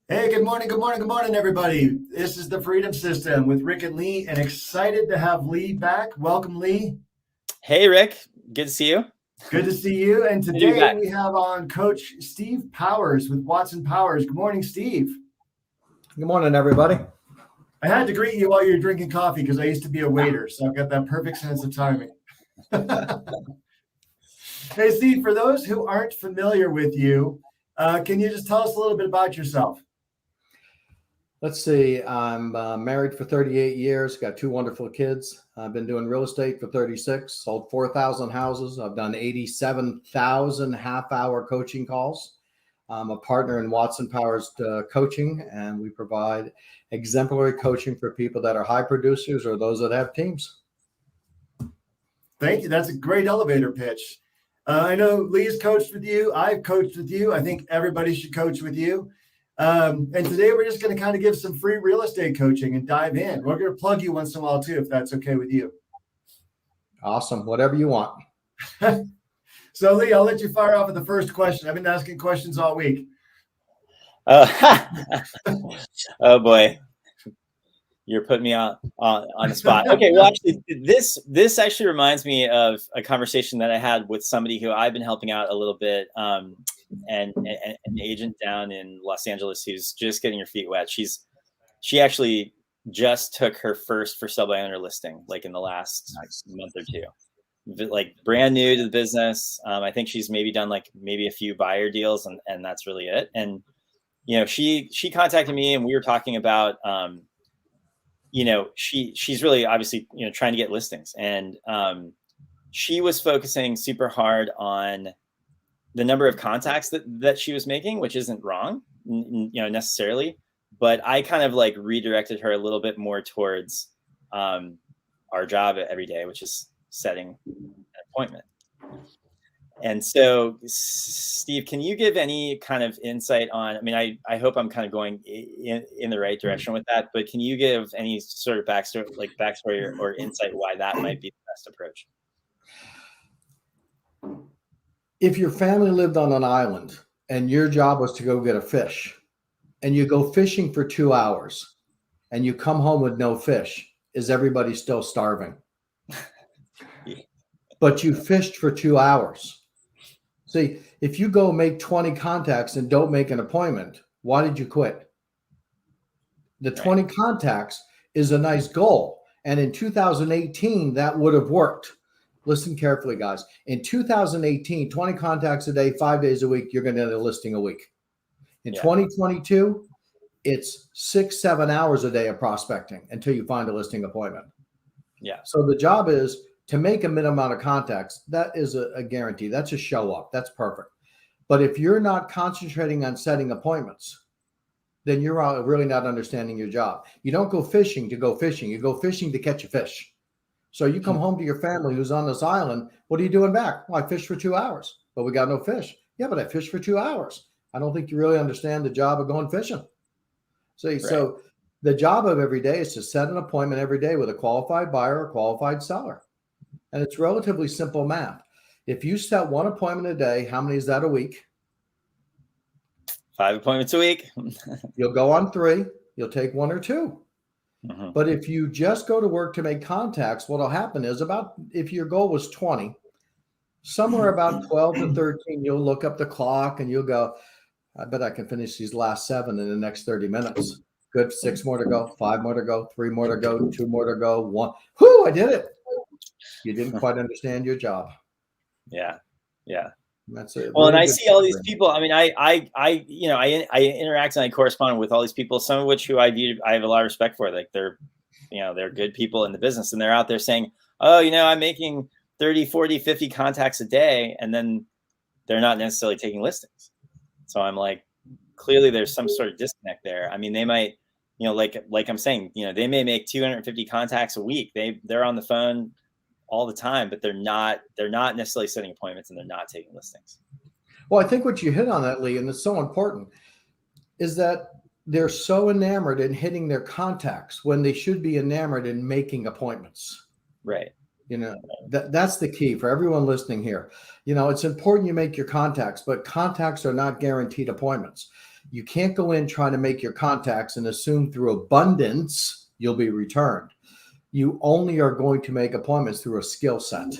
Hey, good morning, good morning, good morning, everybody. This is the Freedom System with Rick and Lee, and excited to have Lee back. Welcome, Lee. Hey, Rick. Good to see you. Good to see you. And Good to be today back. we have on Coach Steve Powers with Watson Powers. Good morning, Steve. Good morning, everybody. I had to greet you while you were drinking coffee because I used to be a waiter, so I've got that perfect sense of timing. Hey, Steve, for those who aren't familiar with you, can you just tell us a little bit about yourself? Let's see. I'm married for 38 years, got two wonderful kids. I've been doing real estate for 36, sold 4,000 houses. I've done 87,000 half-hour coaching calls. I'm a partner in Watson Powers Coaching, and we provide exemplary coaching for people that are high producers or those that have teams. Thank you. That's a great elevator pitch. I know Lee's coached with you. I've coached with you. I think everybody should coach with you. And today we're just going to kind of give some free real estate coaching and dive in. We're going to plug you once in a while too, if that's okay with you. Awesome. Whatever you want. So Lee, I'll let you fire off with the first question. I've been asking questions all week. Oh boy, you're putting me on the spot. Okay, well, actually, this actually reminds me of a conversation that I had with somebody who I've been helping out a little bit, and an agent down in Los Angeles who's just getting her feet wet. She actually just took her first for sale by owner listing, like in the last month or two. Like brand new to the business. I think she's maybe done like maybe a few buyer deals, and that's really it. And she contacted me, and we were talking about she's really obviously trying to get listings, and she was focusing super hard on the number of contacts that she was making, which isn't wrong, necessarily. But I kind of like redirected her a little bit more towards our job every day, which is setting an appointment. And so, Steve, can you give any kind of insight on, I mean, I hope I'm kind of going in the right direction with that, but can you give any sort of backstory or insight why that might be the best approach? If your family lived on an island and your job was to go get a fish, and you go fishing for 2 hours and you come home with no fish, is everybody still starving? Yeah. But you fished for 2 hours. See, if you go make 20 contacts and don't make an appointment, why did you quit? The 20 contacts is a nice goal. And in 2018, that would have worked. Listen carefully, guys. In 2018, 20 contacts a day, 5 days a week, you're going to get a listing a week. In 2022, it's 6-7 hours a day of prospecting until you find a listing appointment. Yeah. So the job is to make a minimum amount of contacts. That is a guarantee. That's a show up. That's perfect. But if you're not concentrating on setting appointments, then you're really not understanding your job. You don't go fishing to go fishing. You go fishing to catch a fish. So you come home to your family who's on this island. What are you doing back? Well, I fished for 2 hours, but we got no fish. Yeah, but I fished for 2 hours. I don't think you really understand the job of going fishing. See, so the job of every day is to set an appointment every day with a qualified buyer or qualified seller. And it's relatively simple math. If you set one appointment a day, how many is that a week? 5 appointments a week. You'll go on 3. You'll take 1 or 2. Mm-hmm. But if you just go to work to make contacts, what'll happen is if your goal was 20, somewhere about 12 to 13, you'll look up the clock and you'll go, I bet I can finish these last 7 in the next 30 minutes. Good. 6 more to go, 5 more to go, 3 more to go, 2 more to go, 1. Whoo, I did it. You didn't quite understand your job. Yeah. Yeah. That's it. Well, and I see all these people. I mean, I interact and I correspond with all these people, some of which I have a lot of respect for. Like they're good people in the business, and they're out there saying, oh, I'm making 30, 40, 50 contacts a day. And then they're not necessarily taking listings. So I'm like, clearly there's some sort of disconnect there. I mean, they might, like I'm saying, they may make 250 contacts a week. They're on the phone all the time, but they're not necessarily setting appointments, and they're not taking listings. Well, I think what you hit on that, Lee, and it's so important, is that they're so enamored in hitting their contacts when they should be enamored in making appointments. Right. That's the key for everyone listening here. It's important you make your contacts, but contacts are not guaranteed appointments. You can't go in trying to make your contacts and assume through abundance you'll be returned. You only are going to make appointments through a skill set.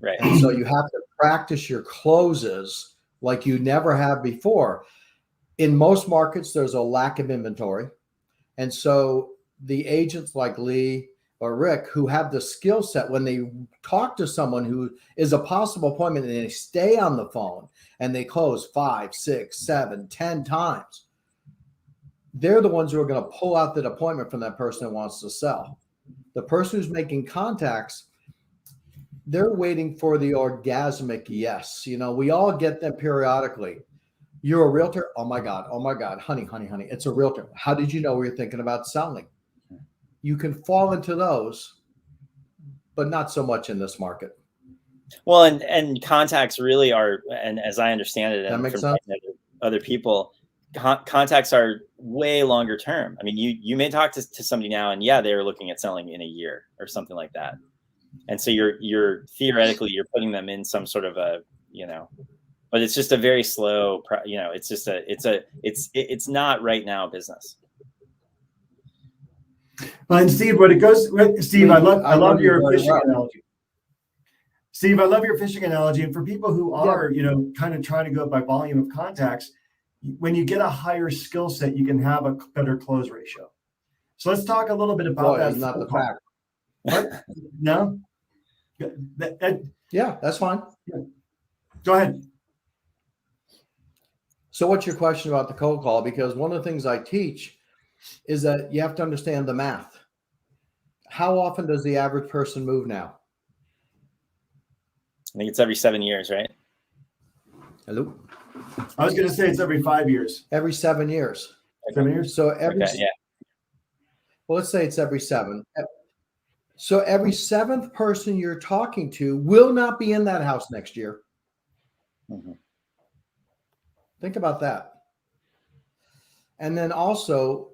Right. And so you have to practice your closes like you never have before. In most markets, there's a lack of inventory. And so the agents like Lee or Rick who have the skill set, when they talk to someone who is a possible appointment and they stay on the phone and they close 5, 6, 7, 10 times, they're the ones who are going to pull out that appointment from that person that wants to sell. The person who's making contacts, they're waiting for the orgasmic yes. You know, we all get them periodically. You're a realtor? Oh my God, honey, it's a realtor. How did you know we were thinking about selling? You can fall into those, but not so much in this market. Well, and contacts really are, and as I understand it, and from other people, contacts are way longer term. I mean, you may talk to somebody now, and yeah, they're looking at selling in a year or something like that. And so you're theoretically you're putting them in some sort of a, you know, but it's just a very slow, you know, it's just it's not right now business. Well, and Steve, when it goes, Steve, I love your fishing analogy. Steve, I love your fishing analogy. And for people who are, you know, kind of trying to go by volume of contacts, when you get a higher skill set, you can have a better close ratio. So let's talk a little bit about that. Is not the fact. What? No? Yeah, that's fine. Yeah. Go ahead. So what's your question about the cold call? Because one of the things I teach is that you have to understand the math. How often does the average person move now? I think it's every 7 years, right? Hello? I was going to say it's every 5 years. Every 7 years. 7 years? So every, okay, yeah. Well, let's say it's every 7. So every 7th person you're talking to will not be in that house next year. Mm-hmm. Think about that. And then also,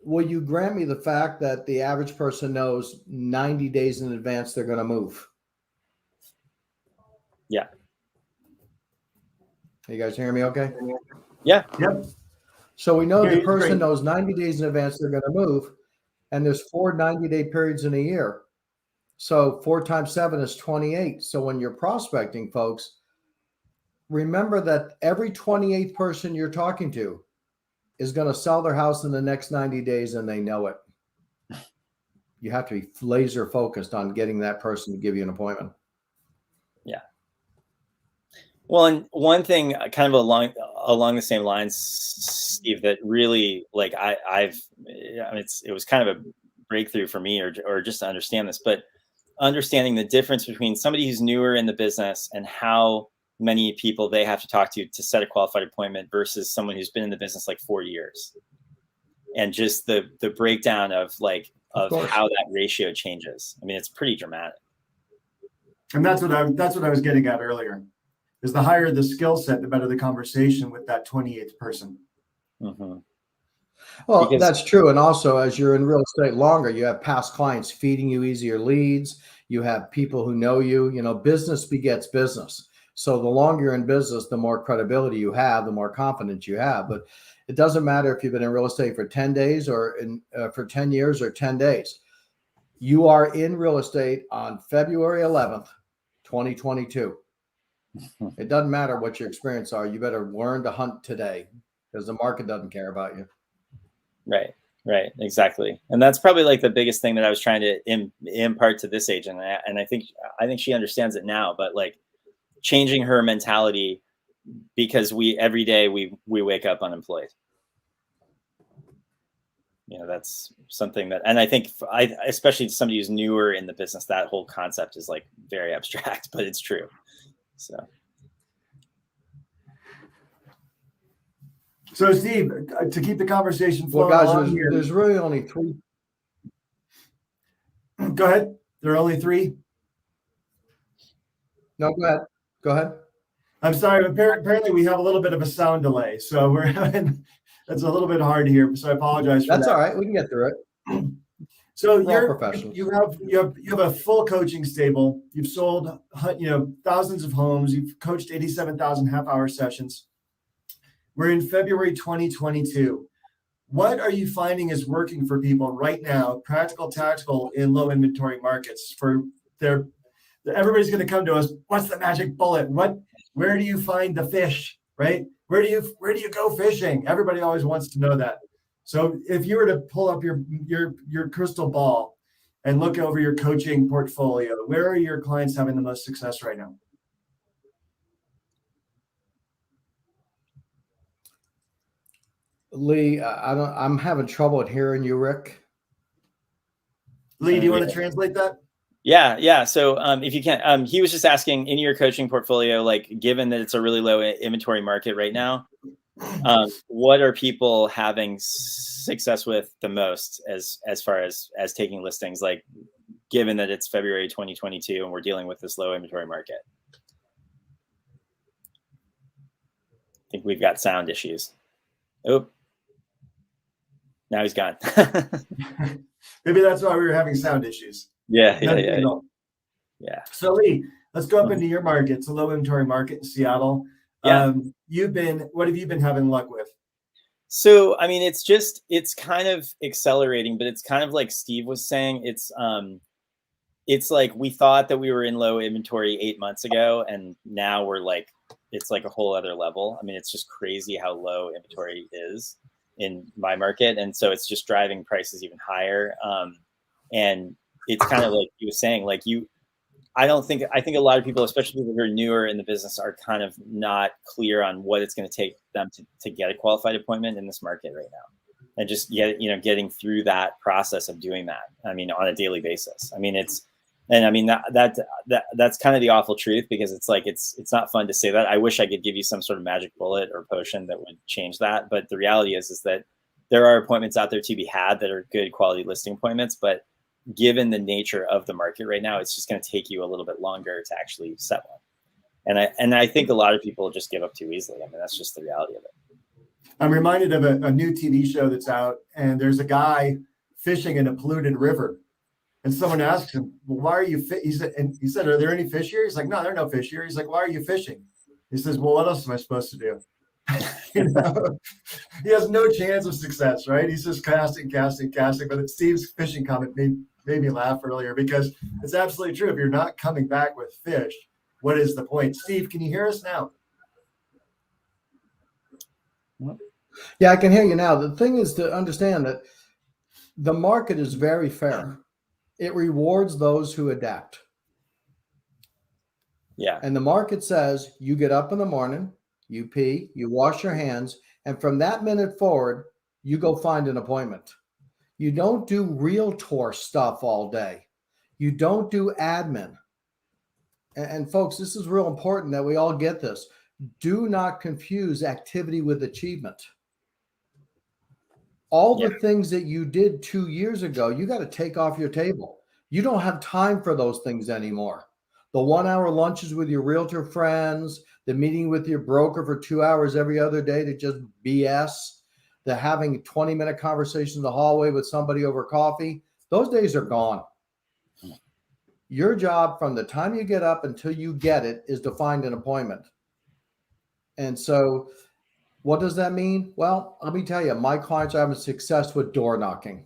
will you grant me the fact that the average person knows 90 days in advance they're going to move? Yeah. You guys hearing me okay? Yeah. Yep. So we know the person knows 90 days in advance they're going to move, and there's 4 90-day periods in a year. So 4 times 7 is 28. So when you're prospecting, folks, remember that every 28th person you're talking to is going to sell their house in the next 90 days, and they know it. You have to be laser focused on getting that person to give you an appointment. Yeah. Well, and one thing kind of along the same lines, Steve, that really like I mean, it was kind of a breakthrough for me or just to understand this, but understanding the difference between somebody who's newer in the business and how many people they have to talk to set a qualified appointment versus someone who's been in the business like 4 years, and just the breakdown of how that ratio changes. I mean, it's pretty dramatic. And that's what I was getting at earlier. Is the higher the skill set, the better the conversation with that 28th person. Mm-hmm. Well, that's true. And also, as you're in real estate longer, you have past clients feeding you easier leads. You have people who know you. You know, business begets business. So the longer you're in business, the more credibility you have, the more confidence you have. But it doesn't matter if you've been in real estate for 10 days or for 10 years or 10 days. You are in real estate on February 11th, 2022. It doesn't matter what your experience are. You better learn to hunt today because the market doesn't care about you. Right, exactly. And that's probably like the biggest thing that I was trying to impart to this agent. And I think she understands it now, but like changing her mentality, because every day we wake up unemployed. You know, that's something that, and I think especially somebody who's newer in the business, that whole concept is like very abstract, but it's true. So Steve, to keep the conversation flowing, well, guys, there's really only 3. Go ahead. There are only 3. No, go ahead. I'm sorry. Apparently, we have a little bit of a sound delay, so we're having. That's a little bit hard to hear. So I apologize for that. That's all right. We can get through it. So you have a full coaching stable. You've sold, thousands of homes. You've coached 87,000 half-hour sessions. We're in February 2022. What are you finding is working for people right now, practical, tactical, in low inventory markets? Everybody's going to come to us. What's the magic bullet? Where do you find the fish? Right? Where do you go fishing? Everybody always wants to know that. So if you were to pull up your crystal ball and look over your coaching portfolio, where are your clients having the most success right now? Lee, I'm having trouble hearing you, Rick. Lee, do you want to translate that? Yeah. So if you can, he was just asking, in your coaching portfolio, like, given that it's a really low inventory market right now, what are people having success with the most as far as taking listings, like, given that it's February 2022 and we're dealing with this low inventory market? I think we've got sound issues. Oh, now he's gone. Maybe that's why we were having sound issues. Yeah. So Lee, let's go up into your market. It's a low inventory market in Seattle. Yeah. What have you been having luck with? So, I mean, it's kind of accelerating, but it's kind of like Steve was saying, it's like we thought that we were in low inventory 8 months ago, and now we're like, it's like a whole other level. I mean, it's just crazy how low inventory is in my market. And so it's just driving prices even higher. And it's kind of like you were saying, like I think a lot of people, especially people who are newer in the business, are kind of not clear on what it's going to take them to get a qualified appointment in this market right now. And just getting through that process of doing that. I mean, on a daily basis. I mean, that's kind of the awful truth, because it's like, it's not fun to say that. I wish I could give you some sort of magic bullet or potion that would change that. But the reality is that there are appointments out there to be had that are good quality listing appointments. But given the nature of the market right now, it's just going to take you a little bit longer to actually set one. And I think a lot of people just give up too easily. I mean, that's just the reality of it. I'm reminded of a new TV show that's out, and there's a guy fishing in a polluted river. And someone asks him, well, why are you he said, are there any fish here? He's like, no, there are no fish here. He's like, why are you fishing? He says, well, what else am I supposed to do? He has no chance of success, right? He's just casting. But Steve's fishing comment made me laugh earlier, because it's absolutely true. If you're not coming back with fish, what is the point? Steve, can you hear us now? Yeah, I can hear you now. The thing is to understand that the market is very fair. It rewards those who adapt. Yeah. And the market says you get up in the morning, you pee, you wash your hands, and from that minute forward, you go find an appointment. You don't do realtor stuff all day. You don't do admin. And folks, this is real important that we all get this. Do not confuse activity with achievement. All the things that you did 2 years ago, you got to take off your table. You don't have time for those things anymore. The 1 hour lunches with your realtor friends, the meeting with your broker for 2 hours every other day to just BS, the having 20-minute conversations in the hallway with somebody over coffee, those days are gone. Your job from the time you get up until you get it is to find an appointment. And so what does that mean? Well, let me tell you, my clients are having success with door knocking,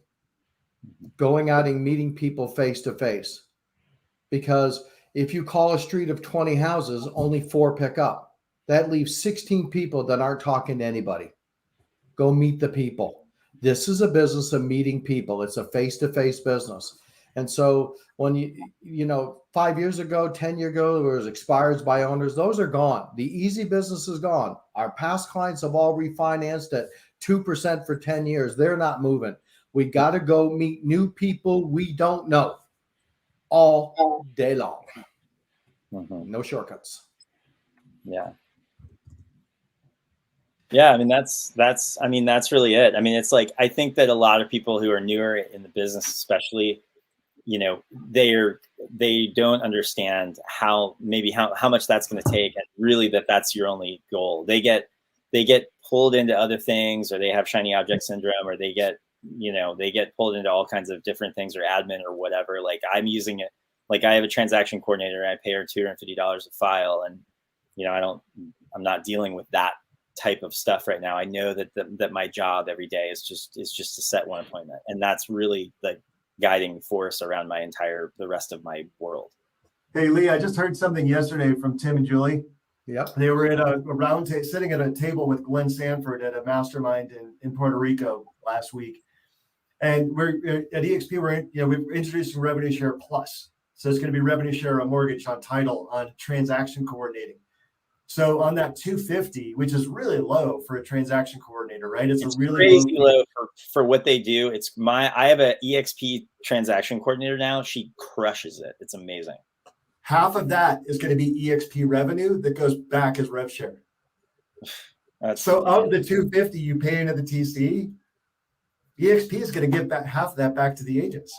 going out and meeting people face to face. Because if you call a street of 20 houses, only 4 pick up. That leaves 16 people that aren't talking to anybody. Go meet the people. This is a business of meeting people. It's a face-to-face business. And so when you know, 5 years ago, 10 years ago, there was expireds by owners. Those are gone. The easy business is gone. Our past clients have all refinanced at 2% for 10 years. They're not moving. We got to go meet new people we don't know all day long. No shortcuts. Yeah. Yeah. I mean, that's really it. I mean, it's like, I think that a lot of people who are newer in the business, especially, you know, they don't understand how much that's going to take, and really that's your only goal. They get pulled into other things, or they have shiny object syndrome, or they get pulled into all kinds of different things, or admin or whatever. Like, I'm using it, like, I have a transaction coordinator, and I pay her $250 a file, and, you know, I'm not dealing with that type of stuff right now. I know that that my job every day is just to set one appointment, and that's really the guiding force around the rest of my world. Hey, Lee, I just heard something yesterday from Tim and Julie. Yep. They were at a round table, sitting at a table with Glenn Sanford at a mastermind in Puerto Rico last week. And we're at EXP, we're introducing Revenue Share Plus. So it's going to be Revenue Share on mortgage, on title, on transaction coordinating. So on that 250, which is really low for a transaction coordinator, right? It's a really crazy low for what they do. I have an EXP transaction coordinator now. She crushes it. It's amazing. Half of that is going to be EXP revenue that goes back as rev share. So of the 250 you pay into the TC, EXP is going to give back half of that back to the agents.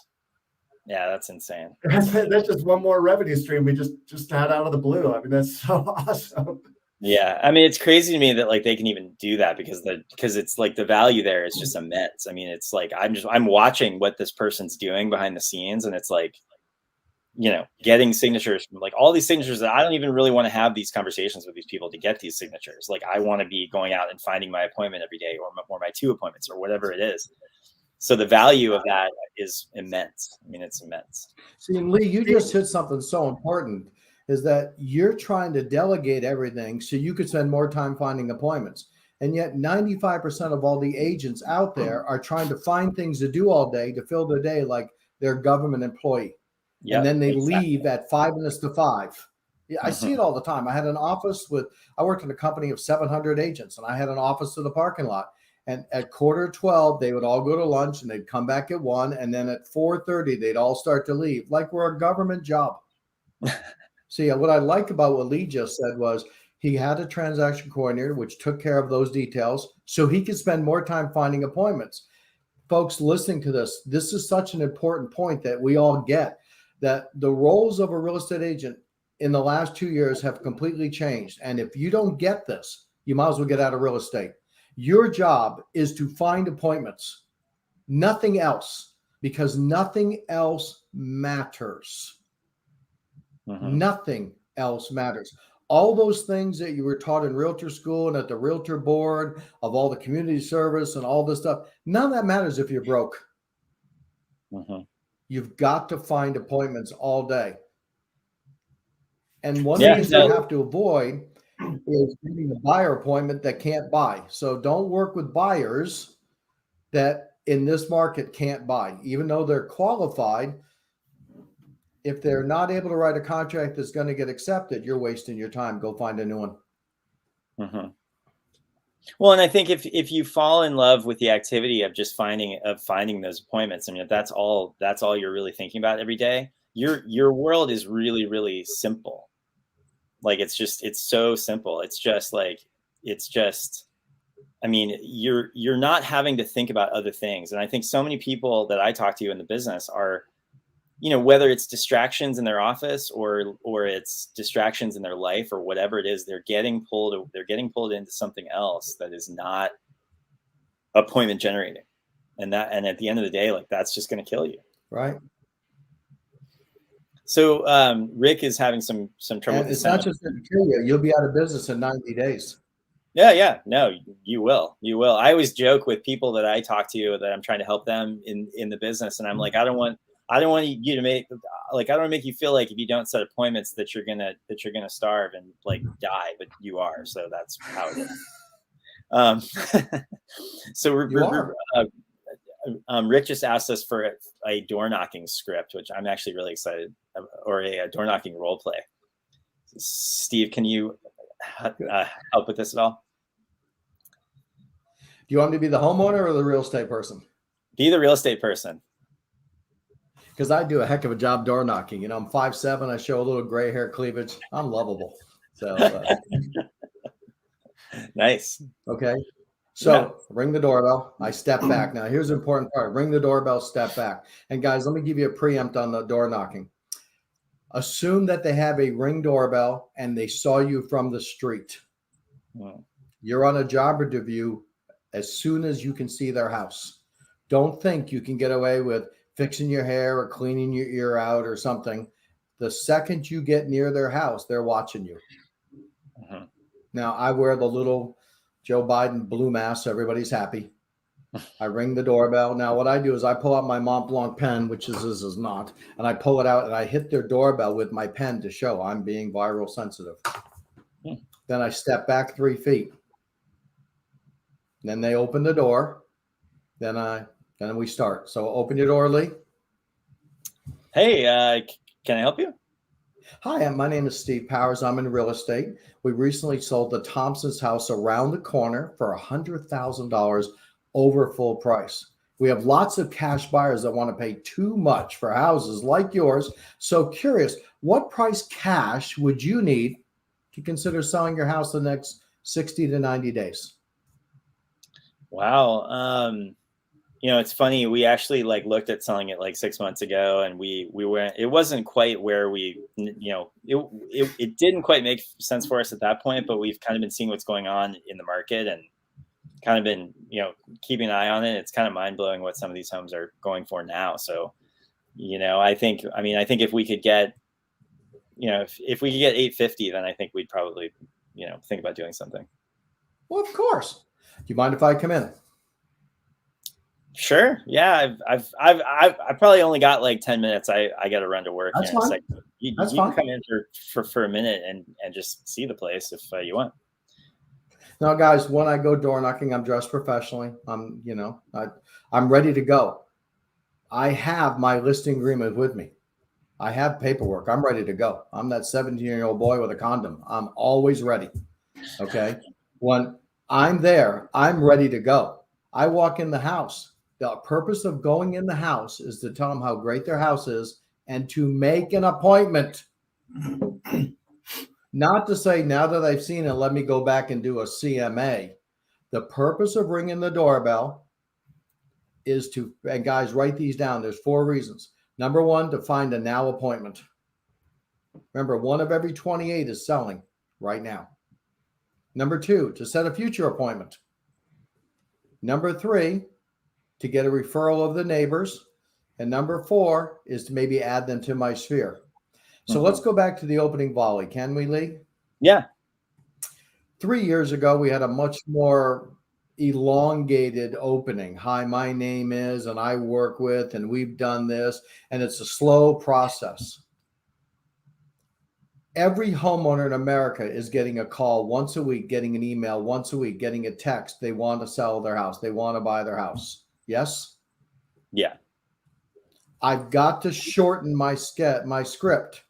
Yeah, that's insane. That's just one more revenue stream we just had out of the blue. I mean, that's so awesome. Yeah, I mean, it's crazy to me that like they can even do that because it's like the value there is just immense. I mean, it's like I'm watching what this person's doing behind the scenes, and it's like, getting signatures from like all these signatures that I don't even really want to have these conversations with these people to get these signatures. Like I want to be going out and finding my appointment every day, or my 2 appointments, or whatever it is. So the value of that is immense. I mean, it's immense. See, and Lee, you just hit something so important, is that you're trying to delegate everything so you could spend more time finding appointments. And yet 95% of all the agents out there are trying to find things to do all day to fill their day like they're a government employee. Yep, and then they leave at 5 minutes to 5. Yeah, I see it all the time. I worked in a company of 700 agents, and I had an office to the parking lot. And at 11:45, they would all go to lunch and they'd come back at 1. And then at 4:30, they'd all start to leave like we're a government job. See, what I like about what Lee just said was he had a transaction coordinator, which took care of those details so he could spend more time finding appointments. Folks listening to this is such an important point that we all get, that the roles of a real estate agent in the last 2 years have completely changed. And if you don't get this, you might as well get out of real estate. Your job is to find appointments, nothing else, because nothing else matters. Nothing else matters. All those things that you were taught in realtor school and at the realtor board of all the community service and all this stuff, none of that matters if you're broke. You've got to find appointments all day. And one of the things you have to avoid is getting a buyer appointment that can't buy. So don't work with buyers that in this market can't buy, even though they're qualified. If they're not able to write a contract that's going to get accepted, you're wasting your time. Go find a new one. Well, and I think if you fall in love with the activity of just finding those appointments, I mean, if that's all you're really thinking about every day, your world is really, really simple. Like it's so simple. I mean, you're not having to think about other things. And I think so many people that I talk to in the business are, whether it's distractions in their office or it's distractions in their life or whatever it is, they're getting pulled into something else that is not appointment generating. And at the end of the day, like that's just going to kill you. Right. So Rick is having some trouble. And it's not just going to kill you. You'll be out of business in 90 days. Yeah. No, you will. I always joke with people that I talk to that I'm trying to help them in the business. And I'm like, I don't want you to make, like, I don't want to make you feel like if you don't set appointments that you're gonna starve and like die, but you are. So that's how it is. So Rick just asked us for a door knocking script, which I'm actually really excited, or a door knocking role play. Steve, can you help with this at all? Do you want me to be the homeowner or the real estate person? Be the real estate person. Because I do a heck of a job door knocking. I'm 5'7". I show a little gray hair cleavage. I'm lovable. So nice. Okay. So ring the doorbell. I step back. Now here's the important part. Ring the doorbell, step back. And guys, let me give you a preempt on the door knocking. Assume that they have a Ring doorbell and they saw you from the street. Wow. You're on a job interview as soon as you can see their house. Don't think you can get away with fixing your hair or cleaning your ear out or something. The second you get near their house, they're watching you. Now, I wear the little Joe Biden blew mass, so everybody's happy. I ring the doorbell. Now, what I do is I pull out my Mont Blanc pen, which this is not, and I pull it out and I hit their doorbell with my pen to show I'm being viral sensitive. Then I step back 3 feet. Then they open the door. Then we start. So open your door, Lee. Hey, can I help you? Hi, my name is Steve Powers. I'm in real estate. We recently sold the Thompson's house around the corner for $100,000 over full price. We have lots of cash buyers that want to pay too much for houses like yours. So curious, what price cash would you need to consider selling your house the next 60 to 90 days? Wow. It's funny. We actually looked at selling it 6 months ago, and we went. It wasn't quite where it didn't quite make sense for us at that point. But we've kind of been seeing what's going on in the market, and kind of been keeping an eye on it. It's kind of mind blowing what some of these homes are going for now. So, I think if we could get, if we could get 850, then I think we'd probably, think about doing something. Well, of course. Do you mind if I come in? Sure. Yeah. I've probably only got 10 minutes. I got to run to work. That's fine. You That's can fine. come in for a minute and just see the place if you want. Now, guys, when I go door knocking, I'm dressed professionally. I'm ready to go. I have my listing agreement with me. I have paperwork. I'm ready to go. I'm that 17-year-old boy with a condom. I'm always ready. Okay. When I'm there, I'm ready to go. I walk in the house. The purpose of going in the house is to tell them how great their house is and to make an appointment. Not to say, now that I've seen it, let me go back and do a CMA. The purpose of ringing the doorbell is to, and guys, write these down. There's 4 reasons. Number 1, to find a now appointment. Remember, 1 of every 28 is selling right now. Number 2, to set a future appointment. Number 3, to get a referral of the neighbors. And number 4 is to maybe add them to my sphere. So let's go back to the opening volley. Can we, Lee? Yeah. 3 years ago, we had a much more elongated opening. Hi, my name is, and I work with, and we've done this. And it's a slow process. Every homeowner in America is getting a call once a week, getting an email once a week, getting a text. They want to sell their house. They want to buy their house. Yes? Yeah. I've got to shorten my script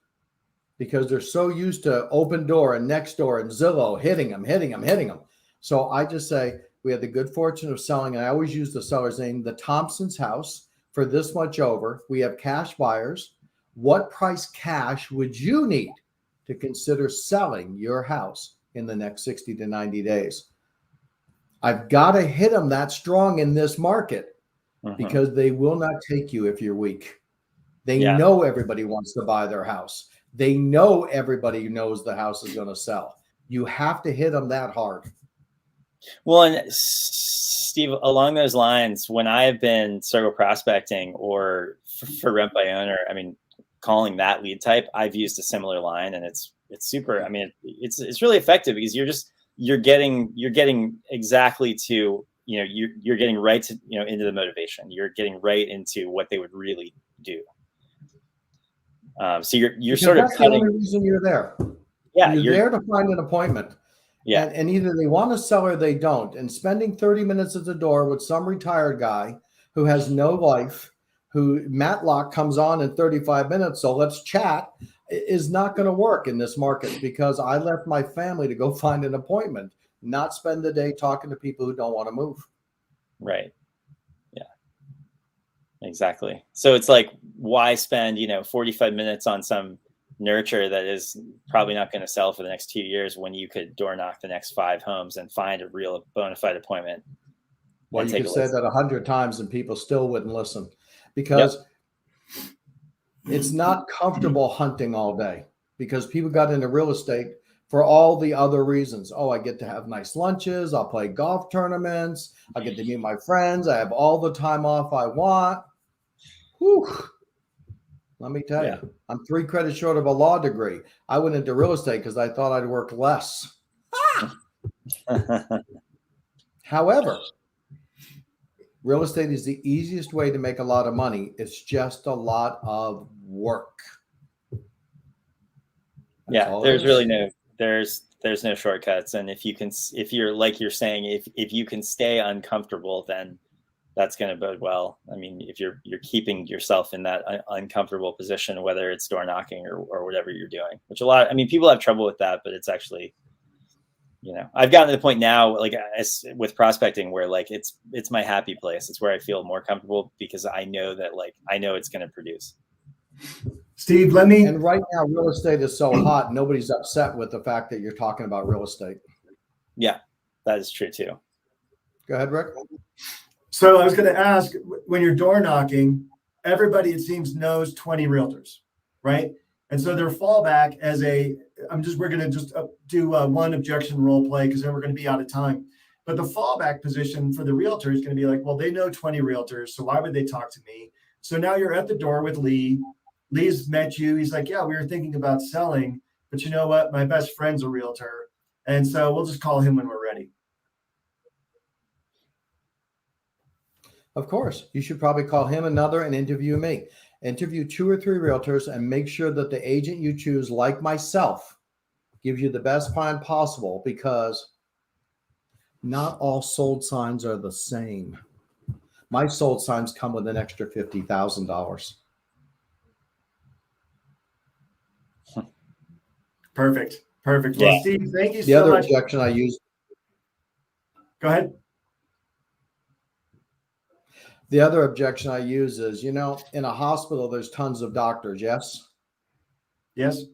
because they're so used to Open Door and Next Door and Zillow hitting them. So I just say, we had the good fortune of selling, and I always use the seller's name, the Thompson's house for this much over. We have cash buyers. What price cash would you need to consider selling your house in the next 60 to 90 days? I've got to hit them that strong in this market because they will not take you if you're weak. They know everybody wants to buy their house. They know everybody knows the house is going to sell. You have to hit them that hard. Well, and Steve, along those lines, when I've been circle prospecting or for rent by owner, calling that lead type, I've used a similar line, and it's super. It's really effective because you're getting exactly to, you're getting right to, into the motivation. You're getting right into what they would really do. So you're sort of cutting. That's the only reason you're there. Yeah, you're there to find an appointment. Yeah. And either they want to sell or they don't. And spending 30 minutes at the door with some retired guy who has no life, who Matlock comes on in 35 minutes, so let's chat, is not going to work in this market because I left my family to go find an appointment, not spend the day talking to people who don't want to move. Right. Yeah, exactly. So it's like, why spend, 45 minutes on some nurture that is probably not going to sell for the next 2 years when you could door knock the next 5 homes and find a real bona fide appointment? Well, you could say that 100 times and people still wouldn't listen because it's not comfortable hunting all day, because people got into real estate for all the other reasons. Oh, I get to have nice lunches. I'll play golf tournaments. I get to meet my friends. I have all the time off I want. Whew. Let me tell you, I'm 3 credits short of a law degree. I went into real estate because I thought I'd work less. However, real estate is the easiest way to make a lot of money. It's just a lot of work. Yeah, there's really there's no shortcuts. And if you're like you're saying, if you can stay uncomfortable, then that's going to bode well. I mean, if you're keeping yourself in that uncomfortable position, whether it's door knocking or whatever you're doing, which people have trouble with that, but it's actually, I've gotten to the point now, like with prospecting, where like it's my happy place. It's where I feel more comfortable because I know that I know it's going to produce. Steve, And right now, real estate is so hot. Nobody's upset with the fact that you're talking about real estate. Yeah, that is true too. Go ahead, Rick. So I was going to ask, when you're door knocking, everybody, it seems, knows 20 realtors, right? And so their fallback we're going to just do one objection role play because then we're going to be out of time. But the fallback position for the realtor is going to be like, well, they know 20 realtors, so why would they talk to me? So now you're at the door with Lee. Lee's met you. He's like, yeah, we were thinking about selling, but you know what? My best friend's a realtor. And so we'll just call him when we're ready. Of course, you should probably call him another and interview me. Interview 2 or 3 realtors and make sure that the agent you choose, like myself, gives you the best plan possible, because not all sold signs are the same. My sold signs come with an extra $50,000. Perfect. Well, Yeah. Steve, thank you The so other much. objection I use. Go ahead. The other objection I use is, in a hospital, there's tons of doctors. Yes. Yes.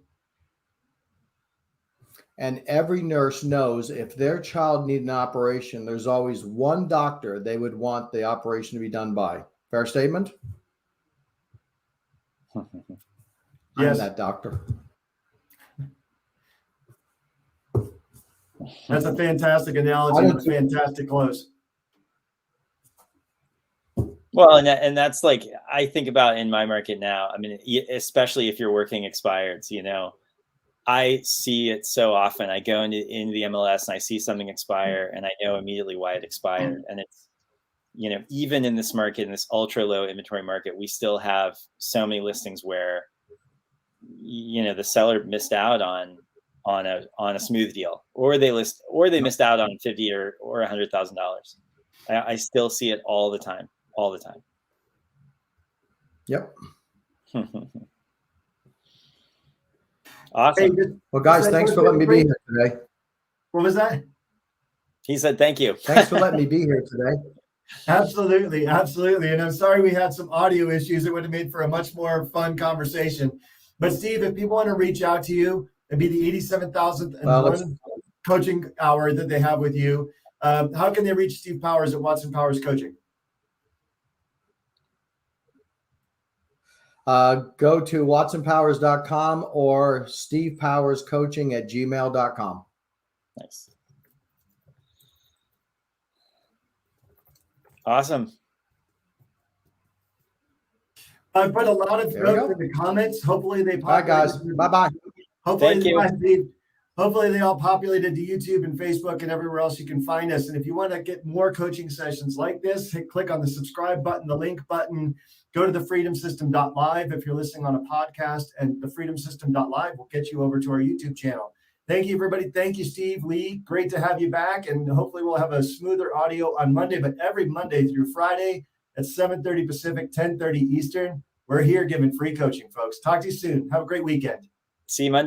And every nurse knows if their child needs an operation, there's always one doctor they would want the operation to be done by. Fair statement? Yes. I'm that doctor. That's a fantastic analogy and a fantastic close. Well, and that's like, I think about in my market now, I mean, especially if you're working expireds, I see it so often. I go into the MLS and I see something expire and I know immediately why it expired. And it's, even in this market, in this ultra low inventory market, we still have so many listings where, the seller missed out on a smooth deal, or they missed out on $50,000 or $100,000. I still see it all the time. Yep. Awesome. Hey, Well, guys, thanks for letting me be here today. What was that? He said, thank you. Thanks for letting me be here today. Absolutely. And I'm sorry we had some audio issues. It would have made for a much more fun conversation. But Steve, if people want to reach out to you, it'd be the 87,000th coaching hour that they have with you. How can they reach Steve Powers at Watson Powers Coaching? Go to watsonpowers.com or stevepowerscoaching@gmail.com. Nice. Awesome. I put a lot of notes in the comments. Hopefully they Bye, guys. Bye-bye. Thank you. Hopefully they all populated to YouTube and Facebook and everywhere else you can find us. And if you want to get more coaching sessions like this, click on the subscribe button, the link button, go to thefreedomsystem.live if you're listening on a podcast, and thefreedomsystem.live will get you over to our YouTube channel. Thank you, everybody. Thank you, Steve, Lee. Great to have you back. And hopefully we'll have a smoother audio on Monday, but every Monday through Friday at 7:30 Pacific, 10:30 Eastern. We're here giving free coaching, folks. Talk to you soon. Have a great weekend. See you Monday.